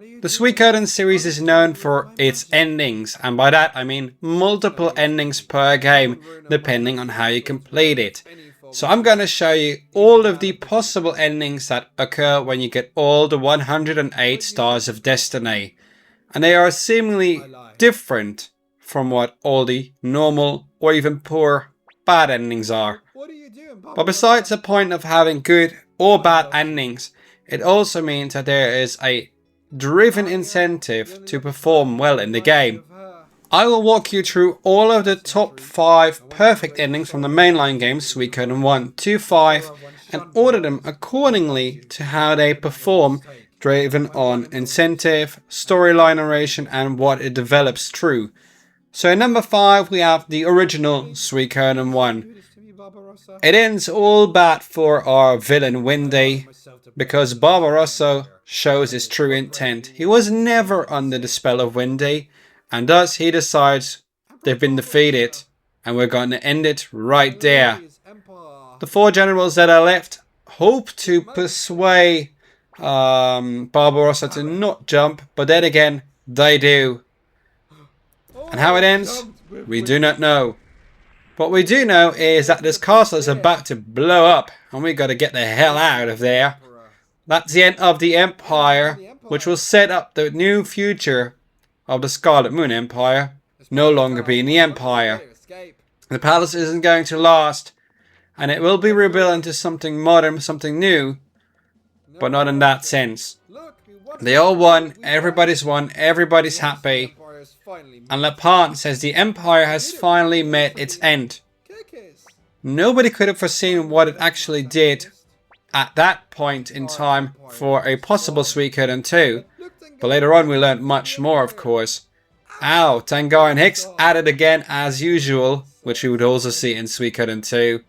The Suikoden series is known for its endings, and by that I mean multiple endings per game, depending on how you complete it. So I'm going to show you all of the possible endings that occur when you get all the 108 Stars of Destiny. And they are seemingly different from what all the normal or even poor bad endings are. But besides the point of having good or bad endings, it also means that there is a driven incentive to perform well in the game. I will walk you through all of the top 5 perfect endings from the mainline games Suikoden I, 2, 5 and order them accordingly to how they perform, driven on incentive, storyline narration and what it develops through. So in number 5 we have the original Suikoden I. It ends all bad for our villain Windy, because Barbarossa shows his true intent. He was never under the spell of Windy, and thus he decides they've been defeated and we're going to end it right there. The 4 generals that are left hope to persuade Barbarossa to not jump, but then again they do. And how it ends, we do not know. What we do know is that this castle is about to blow up and we got to get the hell out of there. That's the end of the Empire, which will set up the new future of the Scarlet Moon Empire, no longer being the Empire. The palace isn't going to last, and it will be rebuilt into something modern, something new, but not in that sense. They all won, everybody's happy, and Lepant says the Empire has finally met its end. Nobody could have foreseen what it actually did at that point in time for a possible Suikoden II, but later on we learned much more, of course. Ow, Tengar and Hicks at it again as usual, which we would also see in Suikoden II.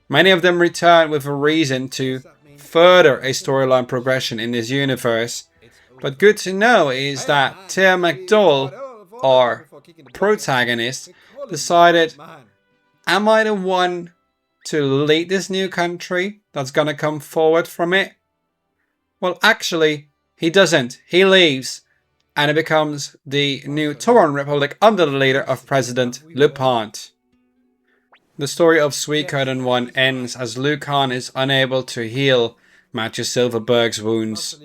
Many of them return with a reason to further a storyline progression in this universe, but good to know is that Tia McDowell, our protagonist, decided, am I the one to lead this new country that's gonna come forward from it? Well, actually, he doesn't. He leaves, and it becomes the new Tauran Republic under the leader of President Lepant. The story of Suikoden I ends as Lucan is unable to heal Matthew Silverberg's wounds.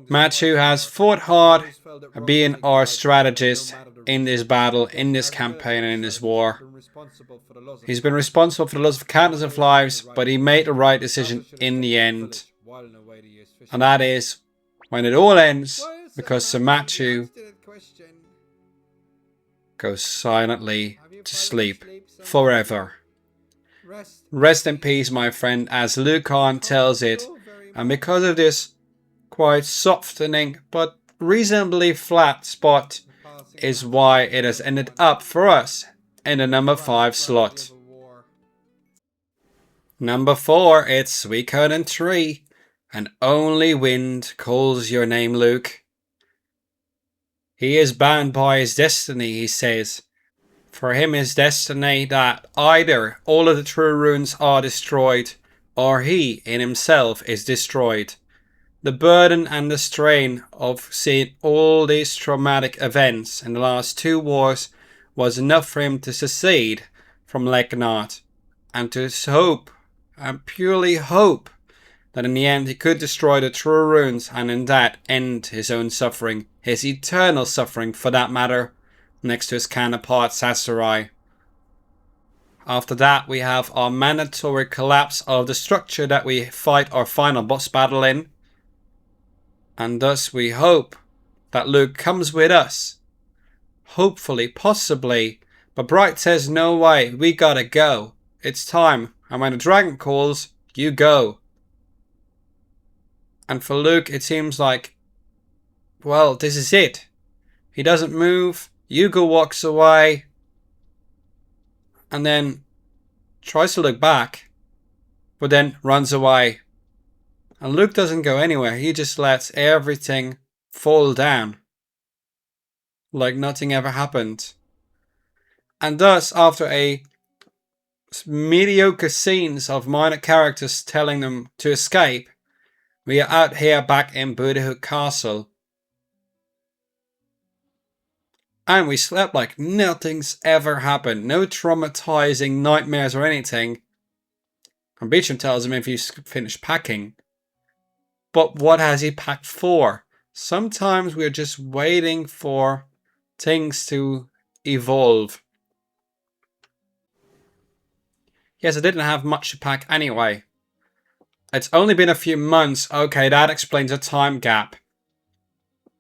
Matthew has fought hard, being our strategist in this battle, in this campaign and in this war. He's been responsible for the loss of countless of lives, but he made the right decision in the end. And that is when it all ends, because Sir Matthew goes silently to sleep forever. Rest in peace, my friend, as Lucan tells it, and because of this quite softening but reasonably flat spot is why it has ended up for us in the number 5 slot. Number 4, it's Suikoden III, and only wind calls your name, Luke. He is bound by his destiny, he says. For him his destiny that either all of the true runes are destroyed, or he in himself is destroyed. The burden and the strain of seeing all these traumatic events in the last 2 wars was enough for him to secede from Legnat and to hope, and purely hope, that in the end he could destroy the true runes and in that end his own suffering, his eternal suffering for that matter, next to his counterpart Sasarai. After that we have our mandatory collapse of the structure that we fight our final boss battle in. And thus we hope that Luke comes with us. Hopefully, possibly. But Bright says, no way, we gotta go. It's time. And when the dragon calls, you go. And for Luke, it seems like, well, this is it. He doesn't move. Yugo walks away. And then tries to look back. But then runs away. And Luke doesn't go anywhere, he just lets everything fall down. Like nothing ever happened. And thus, after a mediocre scenes of minor characters telling them to escape, We are out here back in Buddhahood Castle. And we slept like nothing's ever happened. No traumatizing nightmares or anything. And Beecham tells him if he's finished packing. But what has he packed for? Sometimes we're just waiting for things to evolve. Yes, I didn't have much to pack anyway. It's only been a few months. Okay, that explains a time gap.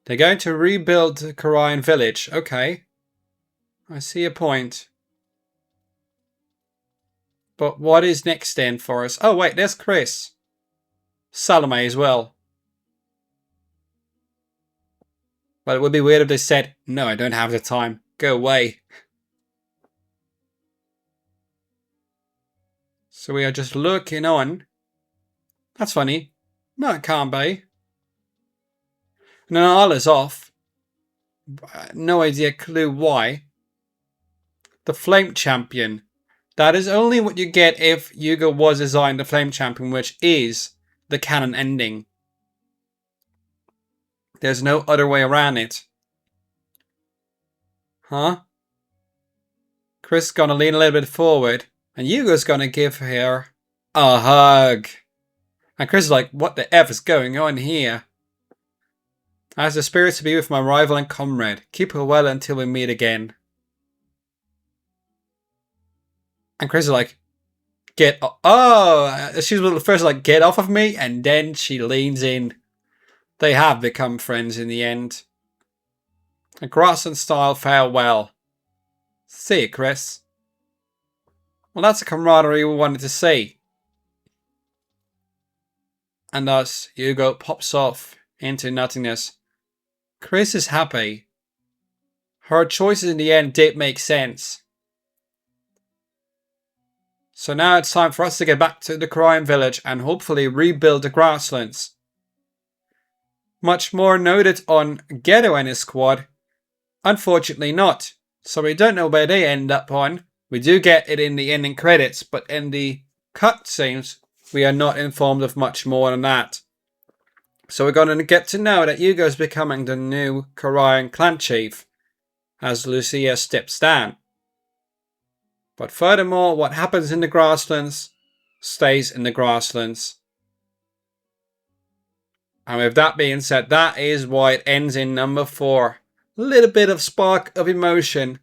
They're going to rebuild the Korean village. Okay. I see a point. But what is next then for us? Oh wait, there's Chris. Salome as well. But it would be weird if they said, no, I don't have the time. Go away. So we are just looking on. That's funny. No, it can't be. No, all is off. No idea, clue why. The Flame Champion. That is only what you get if Yugo was assigned the Flame Champion, which is the canon ending. There's no other way around it. Huh? Chris is gonna lean a little bit forward, and Yugo's gonna give her a hug. And Chris is like, what the F is going on here? I have the spirit to be with my rival and comrade. Keep her well until we meet again. And Chris is like, get off. Oh, she's first like, get off of me. And then she leans in. They have become friends in the end. A grassland style farewell. See you, Chris. Well, that's a camaraderie we wanted to see. And thus, Hugo pops off into nothingness. Chris is happy. Her choices in the end did make sense. So now it's time for us to get back to the Korean village and hopefully rebuild the grasslands. Much more noted on Geto and his squad. Unfortunately not. So we don't know where they end up on. We do get it in the ending credits, but in the cutscenes, we are not informed of much more than that. So we're going to get to know that Yugo is becoming the new Korean clan chief as Lucia steps down. But furthermore, what happens in the grasslands stays in the grasslands. And with that being said, that is why it ends in number 4. A little bit of spark of emotion,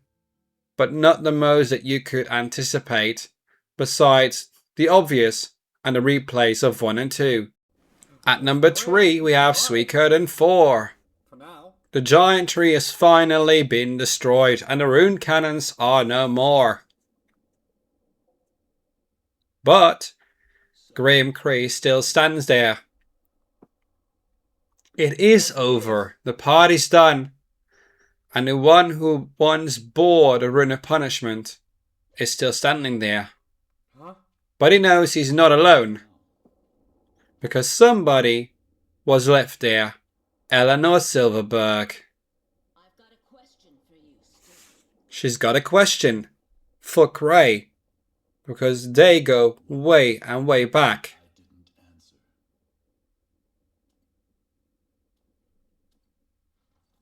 but not the most that you could anticipate, besides the obvious and the replays of 1 and 2. At number 3, we have Suikoden IV. The giant tree has finally been destroyed, and the rune cannons are no more. But Graham Cree still stands there. It is over. The party's done. And the one who once bore the rune of punishment is still standing there. But he knows he's not alone. Because somebody was left there. Eleanor Silverberg. She's got a question for Cray. Because they go way and way back.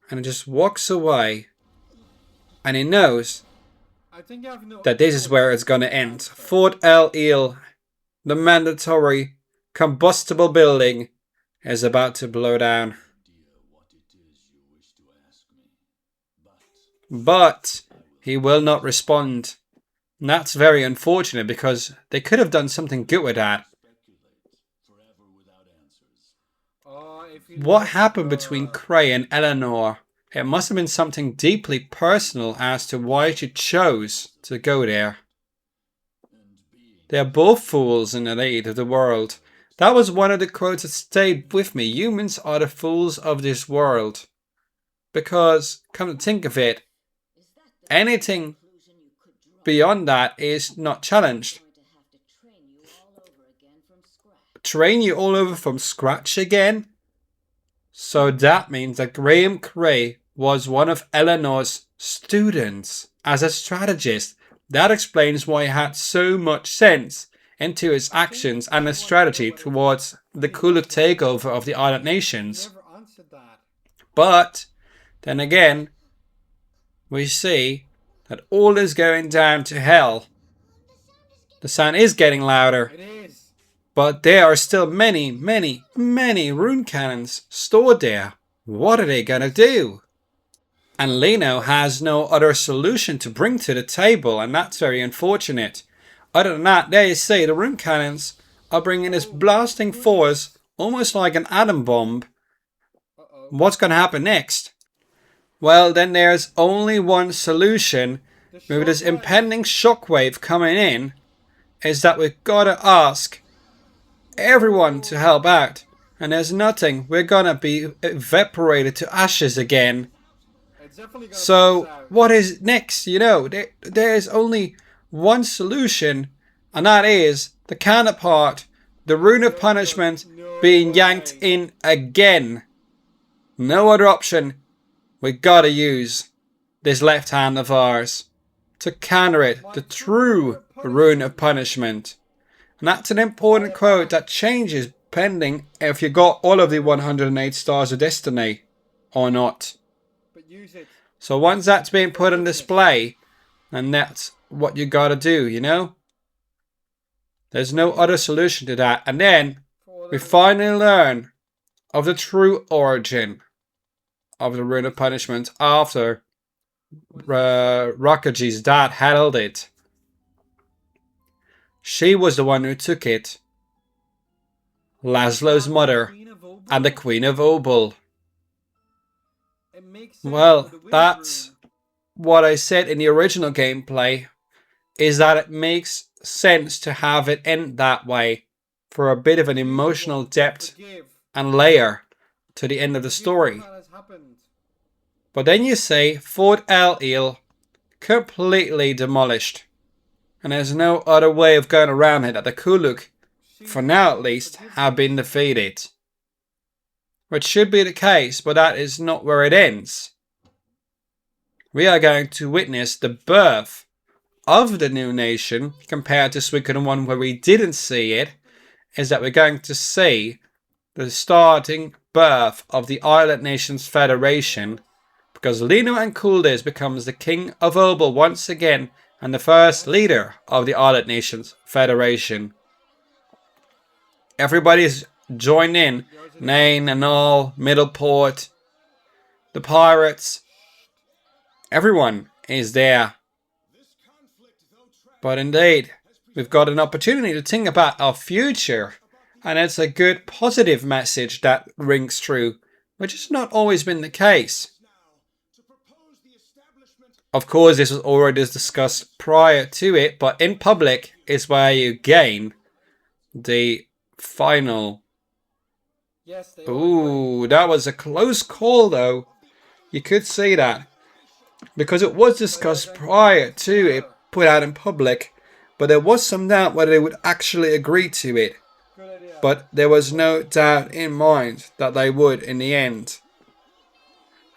And he just walks away. And he knows that this is where it's gonna end. Fort El Eel, the mandatory combustible building, is about to blow down. But he will not respond. And that's very unfortunate because they could have done something good with that. What happened between Cray and Eleanor? It must have been something deeply personal as to why she chose to go there. They are both fools in the aid of the world. That was one of the quotes that stayed with me. Humans are the fools of this world. Because, come to think of it, anything beyond that is not challenged. Train you all over from scratch again? So that means that Graham Cray was one of Eleanor's students as a strategist. That explains why he had so much sense into his actions and his strategy towards the Kuluk takeover of the island nations. But then again, we see that all is going down to hell. The sound is getting louder. It is. But there are still many, many, many rune cannons stored there. What are they gonna do? And Lino has no other solution to bring to the table, and that's very unfortunate. Other than that, there you see, the rune cannons are bringing this blasting force, almost like an atom bomb. What's gonna happen next? Well, then there's only one solution with this impending shockwave coming in, is that we've gotta ask everyone to help out. And there's nothing. We're gonna be evaporated to ashes again. So what is next? You know, there's only one solution, and that is the counterpart, the rune of punishment, being yanked in again. No other option. We gotta use this left hand of ours to counter it, the true rune of punishment. And that's an important quote that changes pending if you got all of the 108 stars of destiny or not. So once that's being put on display, and that's what you gotta do, you know? There's no other solution to that. And then we finally learn of the true origin of the rune of punishment after Rakuji's dad held it. She was the one who took it. Laszlo's mother and the Queen of Obel. Well, that's what I said in the original gameplay, is that it makes sense to have it end that way for a bit of an emotional depth and layer to the end of the story. But then you say Fort El Il completely demolished, and there's no other way of going around it, that the Kuluk, for now at least, have been defeated. Which should be the case, but that is not where it ends. We are going to witness the birth of the new nation, compared to Suikoden I where we didn't see it, is that we're going to see the starting birth of the Island Nations Federation, because Lino and Kuldis becomes the King of Obel once again, and the first leader of the Island Nations Federation. Everybody's joined in. Nain and all, Middleport, the pirates. Everyone is there. But indeed, we've got an opportunity to think about our future. And it's a good positive message that rings true, which has not always been the case. Of course, this was already discussed prior to it, but in public is where you gain the final. Ooh, that was a close call though. You could see that. Because it was discussed prior to it put out in public, but there was some doubt whether they would actually agree to it. But there was no doubt in mind that they would in the end.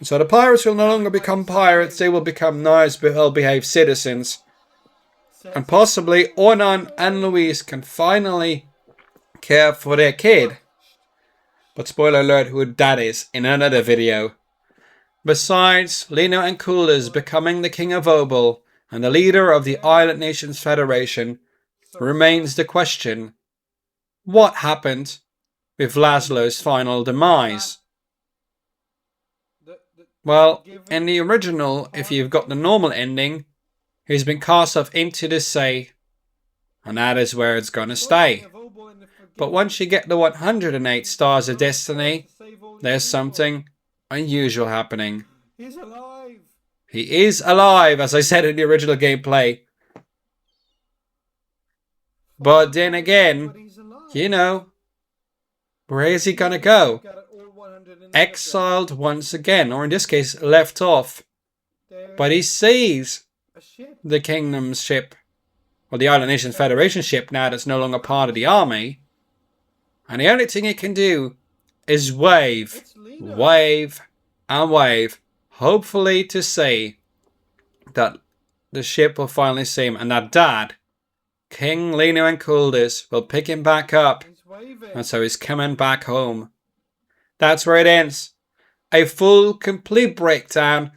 So the pirates will no longer become pirates, they will become nice, well-behaved citizens. And possibly Ornan and Louise can finally care for their kid. But spoiler alert who that is in another video. Besides Lino and Kuldis becoming the King of Obel and the leader of the Island Nations Federation, remains the question, what happened with Laszlo's final demise? Well, in the original, if you've got the normal ending, he's been cast off into the sea, and that is where it's gonna stay. But once you get the 108 stars of destiny, there's something unusual happening. He's alive. He is alive, as I said in the original gameplay. But then again, you know, where is he gonna go? Exiled once again, or in this case, left off. But he sees the Kingdom's ship, or the Island Nations Federation ship now that's no longer part of the army. And the only thing he can do is wave, wave, and wave, hopefully to see that the ship will finally see him, and that Dad King Lino and Kuldis will pick him back up, and so he's coming back home. That's where it ends. A full, complete breakdown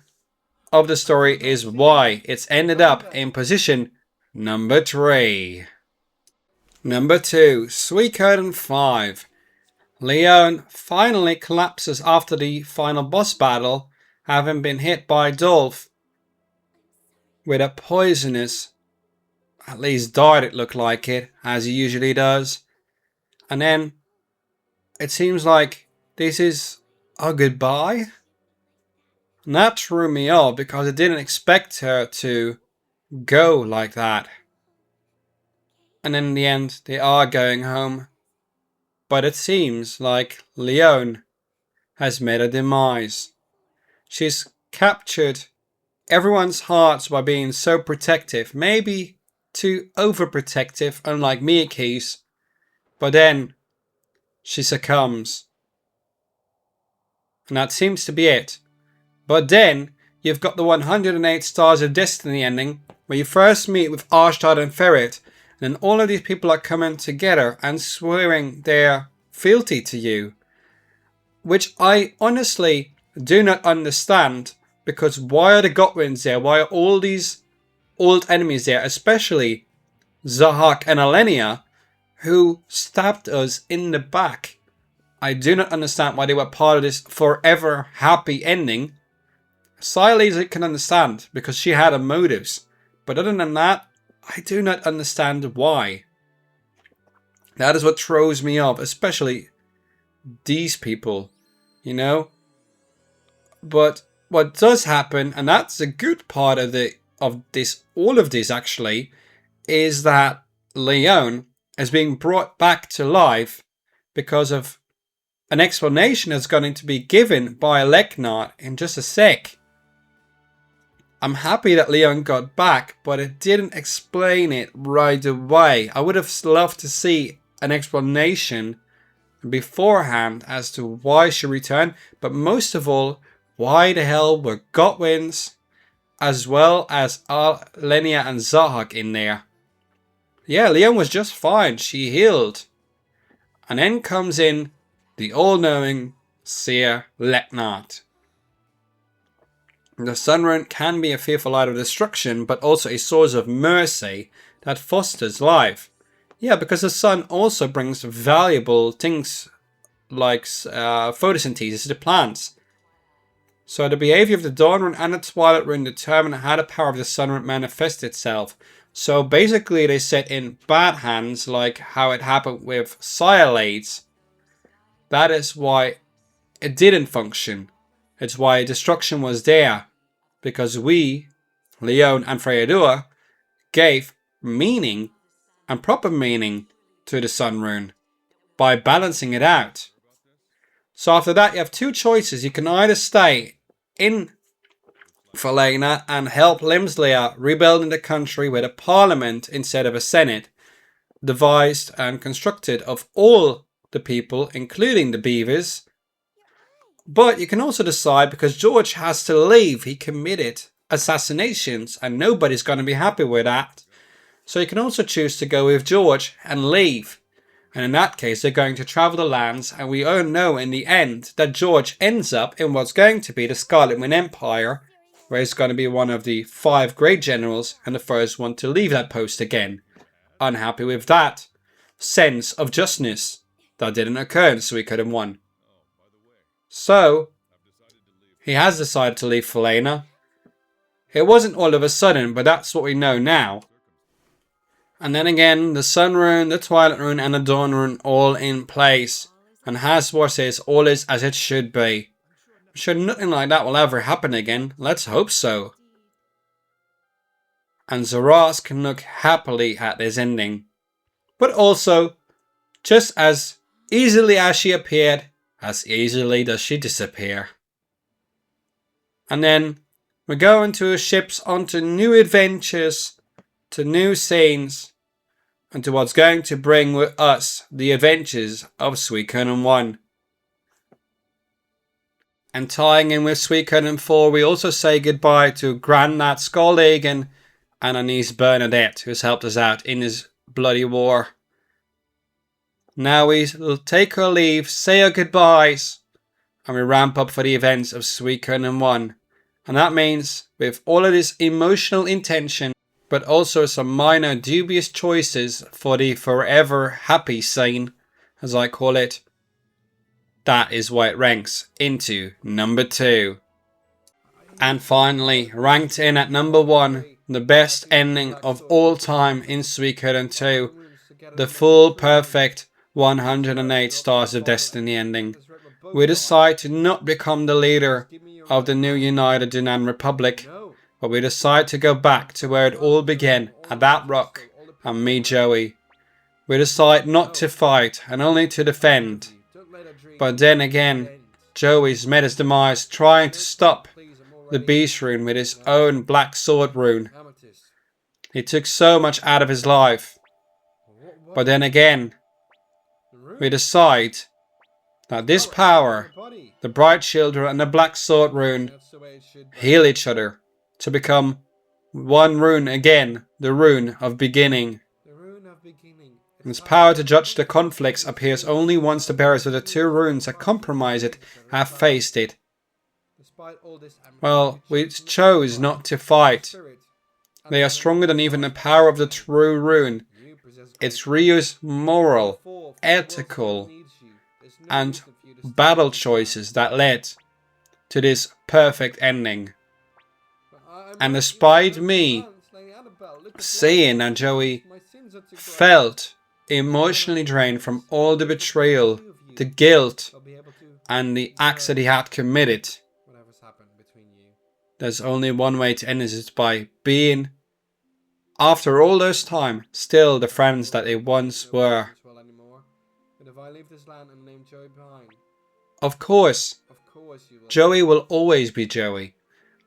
of the story is why it's ended up in position number 3. Number 2, Suikoden V. Leon finally collapses after the final boss battle, having been hit by Dolph with a poisonous, at least dart it looked like it, as he usually does. And then it seems like this is a goodbye. And that threw me off because I didn't expect her to go like that. And in the end, they are going home. But it seems like Leon has met a demise. She's captured everyone's hearts by being so protective, maybe too overprotective, unlike Miyake's. But then she succumbs. And that seems to be it. But then you've got the 108 Stars of Destiny ending, where you first meet with Arstad and Ferret, and then all of these people are coming together and swearing their fealty to you. Which I honestly do not understand, because why are the Godwins there? Why are all these old enemies there? Especially Zahak and Alenia, who stabbed us in the back. I do not understand why they were part of this forever happy ending. Silas I can understand, because she had her motives. But other than that, I do not understand why. That is what throws me off, especially these people, you know. But what does happen, and that's a good part of all of this actually, is that Leon is being brought back to life because of an explanation that's going to be given by Leknart in just a sec. I'm happy that Leon got back, but it didn't explain it right away. I would have loved to see an explanation beforehand as to why she returned, but most of all, why the hell were Godwins as well as Lenia and Zahak in there? Yeah, Leon was just fine. She healed. And then comes in the all-knowing Seer Leknart. The Sunrune can be a fearful light of destruction, but also a source of mercy that fosters life. Yeah, because the sun also brings valuable things like photosynthesis to plants. So the behavior of the Dawn Rune and the Twilight Rune determine how the power of the Sunrune manifests itself. So basically they sit in bad hands, like how it happened with Sialades. That is why it didn't function. It's why destruction was there. Because we, Leon and Freyadur, gave meaning and proper meaning to the Sun Rune by balancing it out. So after that you have two choices. You can either stay in Falena and help Limslia rebuilding the country with a parliament instead of a senate, devised and constructed of all the people, including the beavers. But you can also decide, because George has to leave, he committed assassinations and nobody's going to be happy with that. So you can also choose to go with George and leave. And in that case, they're going to travel the lands, and we all know in the end that George ends up in what's going to be the Scarlet Wind Empire, where he's going to be one of the 5 great generals and the first one to leave that post again. Unhappy with that sense of justness that didn't occur in Suikoden I. So, he has decided to leave Falena. It wasn't all of a sudden, but that's what we know now. And then again, the Sun Rune, the Twilight Rune and the Dawn Rune all in place. And Haswar says all is as it should be. I'm sure nothing like that will ever happen again. Let's hope so. And Zaras can look happily at this ending. But also, just as easily as she appeared, as easily does she disappear. And then we go into ships onto new adventures, to new scenes, and to what's going to bring with us the adventures of Suikoden I. And tying in with Suikoden IV, we also say goodbye to Grandnat Skoldagen and her niece Bernadette, who's helped us out in this bloody war. Now we'll take our leave, say our goodbyes, and we ramp up for the events of Suikoden I. And that means, with all of this emotional intention, but also some minor dubious choices for the forever happy scene, as I call it, that is why it ranks into number 2. And finally, ranked in at number 1, the best ending of all time in Suikoden II, the full perfect 108 Stars of Destiny ending. We decide to not become the leader of the new United Dunan Republic, but we decide to go back to where it all began, at that rock, and meet Joey. We decide not to fight and only to defend. But then again, Joey's met his demise trying to stop the Beast Rune with his own Black Sword Rune. He took so much out of his life. But then again, we decide that this power, the Bright Shield and the Black Sword Rune, heal each other to become one rune again, the Rune of Beginning. And its power to judge the conflicts appears only once the bearers of the 2 runes that compromise it have faced it. Well, we chose not to fight. They are stronger than even the power of the true rune. It's Ryu's moral, ethical, and battle choices that led to this perfect ending. And despite me seeing that Joey felt emotionally drained from all the betrayal, the guilt, and the acts that he had committed, there's only one way to end this, it's by being, after all this time, still the friends that they once were. Of course, Joey will always be Joey,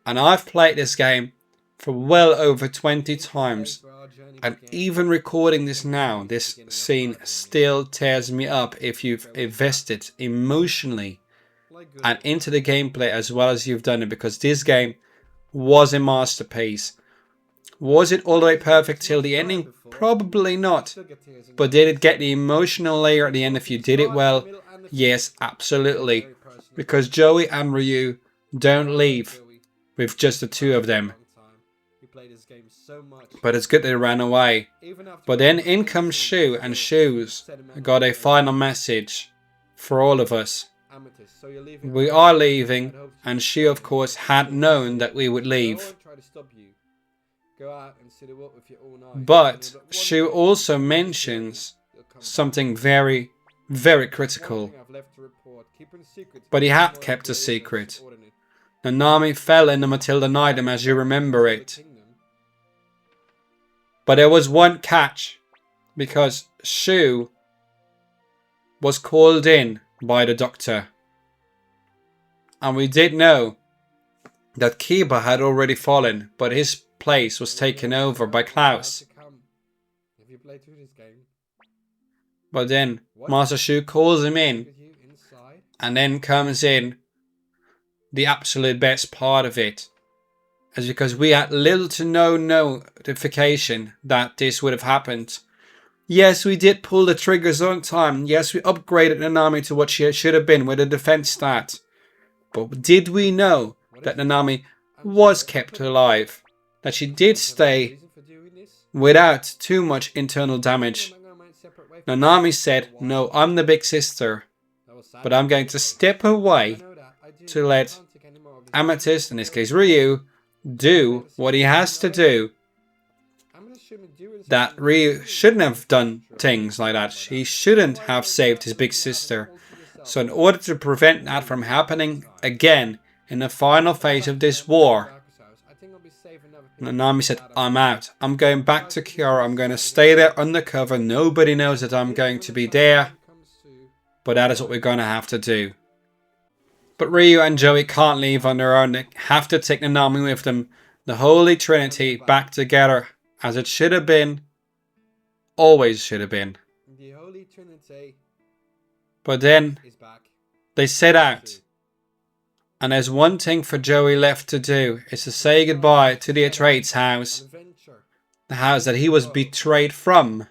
and I've played this game for well over 20 times, and even recording this now, this scene still tears me up if you've invested emotionally and into the gameplay as well as you've done it, because this game was a masterpiece. Was it all the way perfect till the ending? Probably not. But did it get the emotional layer at the end if you did it well? Yes, absolutely. Because Joey and Ryu don't leave with just the 2 of them. But it's good they ran away. But then in comes Shu, and Shu's got a final message for all of us. We are leaving, and Shu of course had known that we would leave. But Shu also mentions something very, very critical. But he had kept a secret. Konami fell in the Matilda Nidum as you remember it. But there was one catch, because Shu was called in by the doctor. And we did know that Kiba had already fallen, but his place was taken over by Klaus. But then Master Shu calls him in, and then comes in the absolute best part of it. As because we had little to no notification that this would have happened. Yes, we did pull the triggers on time. Yes, we upgraded Nanami to what she should have been with a defense stat. But did we know that Nanami was kept alive? That she did stay without too much internal damage? Nanami said, no, I'm the big sister, but I'm going to step away to let Amethyst, in this case Ryu, do what he has to do. That Ryu shouldn't have done things like that. He shouldn't have saved his big sister. So in order to prevent that from happening again in the final phase of this war, Nanami said, I'm out. I'm going back to Kiara. I'm going to stay there undercover. Nobody knows that I'm going to be there. But that is what we're going to have to do. But Ryu and Joey can't leave on their own. They have to take Nanami with them. The Holy Trinity back together as it should have been. Always should have been. But then they set out. And there's one thing for Joey left to do. Is to say goodbye to the Atreides house. The house that he was betrayed from.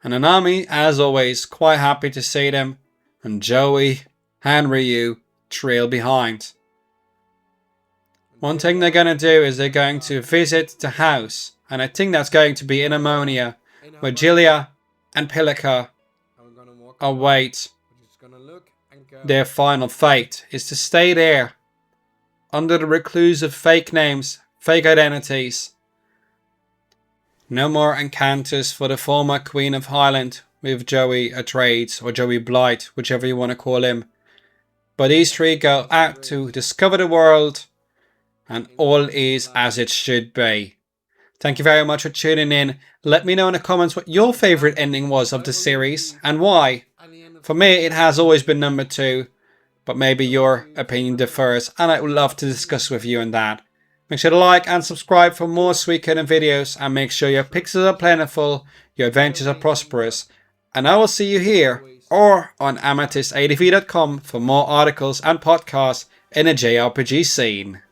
And Konami, as always, quite happy to see them, and Joey and Ryu trail behind. One thing they're going to do is they're going to visit the house, and I think that's going to be in Ammonia, where Julia and Pilika await their final fate, is to stay there under the reclusive fake names, fake identities. No more encounters for the former Queen of Highland with Joey Atreides, or Joey Blight, whichever you want to call him. But these three go out to discover the world, and all is as it should be. Thank you very much for tuning in. Let me know in the comments what your favourite ending was of the series and why. For me, it has always been number 2, but maybe your opinion differs, and I would love to discuss with you on that. Make sure to like and subscribe for more Suikoden videos, and make sure your pixels are plentiful, your adventures are prosperous, and I will see you here or on AmethystADV.com for more articles and podcasts in the JRPG scene.